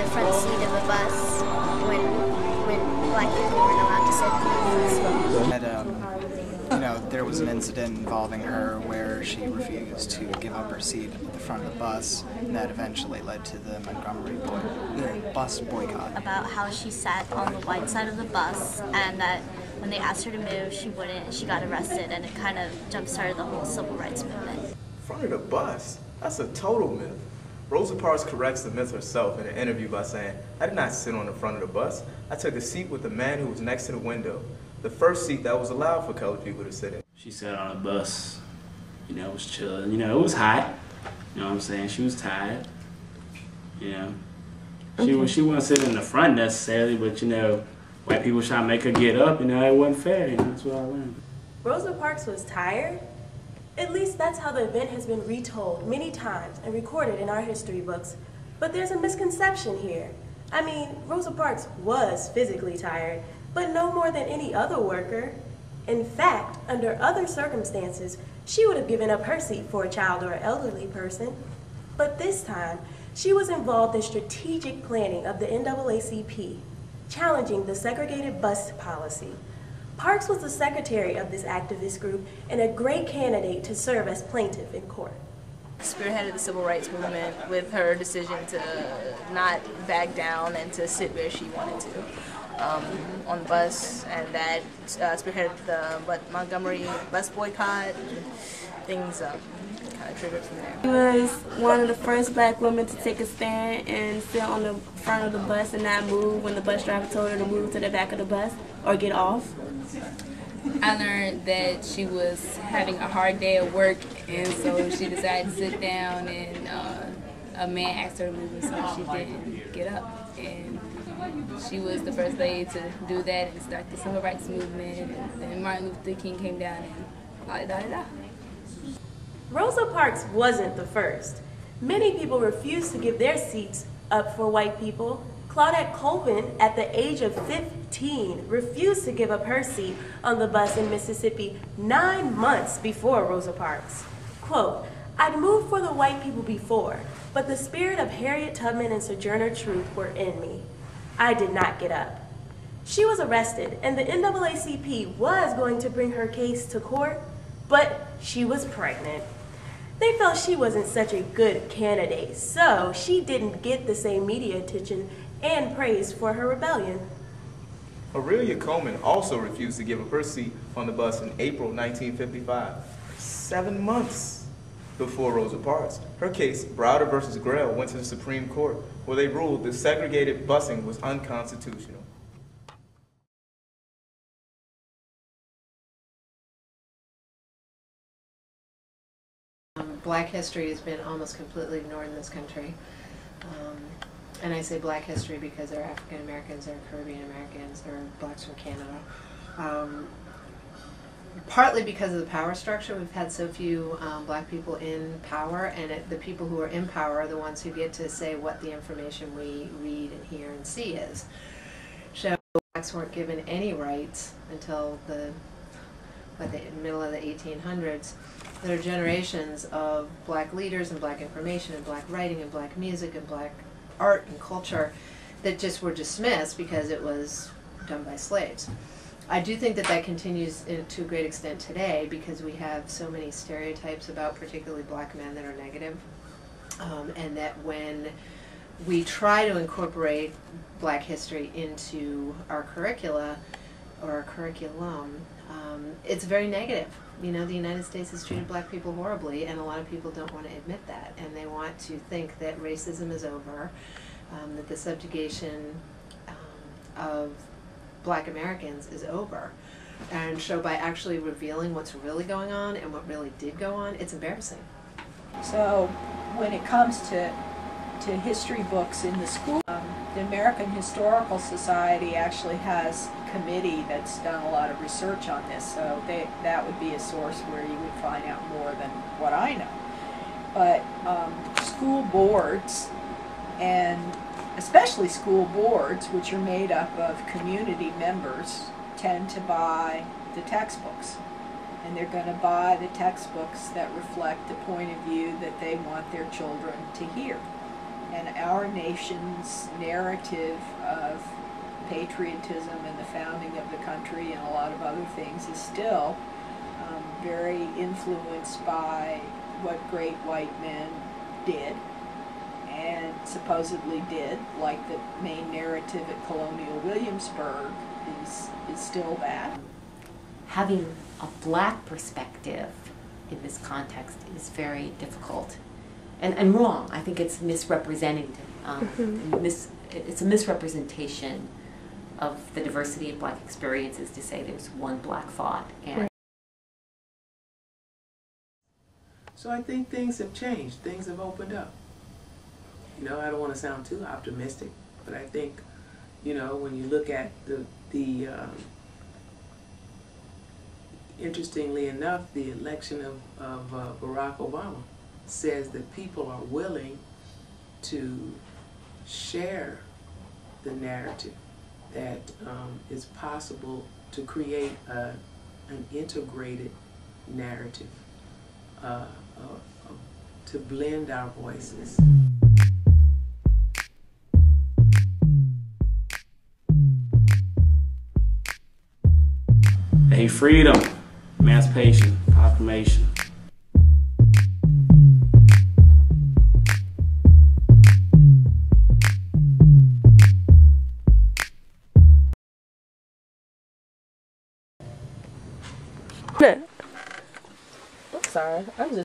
front seat of a bus when black people weren't allowed to sit in the front seat. You know, there was an incident involving her where she refused to give up her seat at the front of the bus, and that eventually led to the bus boycott. About how she sat on the white side of the bus, and that when they asked her to move, she wouldn't, and she got arrested, and it kind of jump-started the whole civil rights movement. Front of the bus? That's a total myth. Rosa Parks corrects the myth herself in an interview by saying, "I did not sit on the front of the bus. I took a seat with the man who was next to the window. The first seat that was allowed for colored people to sit in." She sat on a bus, you know, it was chilling, you know, it was hot, you know what I'm saying, she was tired, you know. She wasn't sitting in the front necessarily, but you know, white people trying to make her get up, you know, it wasn't fair, you know, that's what I learned. Rosa Parks was tired? At least that's how the event has been retold many times and recorded in our history books. But there's a misconception here. I mean, Rosa Parks was physically tired, but no more than any other worker. In fact, under other circumstances, she would have given up her seat for a child or an elderly person. But this time, she was involved in strategic planning of the NAACP, challenging the segregated bus policy. Parks was the secretary of this activist group and a great candidate to serve as plaintiff in court. Spearheaded the civil rights movement with her decision to not back down and to sit where she wanted to on the bus, and that spearheaded the Montgomery bus boycott. Things kind of triggered from there. She was one of the first black women to take a stand and sit on the front of the bus and not move when the bus driver told her to move to the back of the bus or get off. I learned that she was having a hard day at work, and so she decided to sit down, and a man asked her to move, and so she didn't get up. And she was the first lady to do that and start the civil rights movement, and then Martin Luther King came down and la-da-da-da. Rosa Parks wasn't the first. Many people refused to give their seats up for white people. Claudette Colvin, at the age of 15, refused to give up her seat on the bus in Mississippi 9 months before Rosa Parks. Quote, "I'd moved for the white people before, but the spirit of Harriet Tubman and Sojourner Truth were in me. I did not get up." She was arrested, and the NAACP was going to bring her case to court, but she was pregnant. They felt she wasn't such a good candidate, so she didn't get the same media attention and praise for her rebellion. Aurelia Coleman also refused to give up her seat on the bus in April 1955, 7 months before Rosa Parks. Her case, Browder versus Grail, went to the Supreme Court, where they ruled that segregated busing was unconstitutional. Black history has been almost completely ignored in this country. And I say black history because there are African Americans, there are Caribbean Americans, there are blacks from Canada. Partly because of the power structure, we've had so few black people in power, and the people who are in power are the ones who get to say what the information we read and hear and see is. So blacks weren't given any rights until the middle of the 1800s. There are generations of black leaders and black information and black writing and black music and black art and culture that just were dismissed because it was done by slaves. I do think that that continues to a great extent today because we have so many stereotypes about particularly black men that are negative, and that when we try to incorporate black history into our curricula or our curriculum, it's very negative. You know, the United States has treated black people horribly, and a lot of people don't want to admit that, and they want to think that racism is over, that the subjugation of black Americans is over. And so by actually revealing what's really going on and what really did go on, it's embarrassing. So when it comes to history books in the school, the American Historical Society actually has a committee that's done a lot of research on this, so that would be a source where you would find out more than what I know. But school boards, and especially school boards, which are made up of community members, tend to buy the textbooks. And they're going to buy the textbooks that reflect the point of view that they want their children to hear. And our nation's narrative of patriotism and the founding of the country and a lot of other things is still very influenced by what great white men did and supposedly did, like the main narrative at Colonial Williamsburg is still that. Having a black perspective in this context is very difficult and wrong. I think it's misrepresenting, it's a misrepresentation of the diversity of black experiences to say there's one black thought. And so I think things have changed. Things have opened up. You know, I don't want to sound too optimistic, but I think, you know, when you look at the interestingly enough, the election of Barack Obama says that people are willing to share the narrative that it's possible to create an integrated narrative, to blend our voices. A freedom, emancipation, proclamation. I'm sorry, I'm just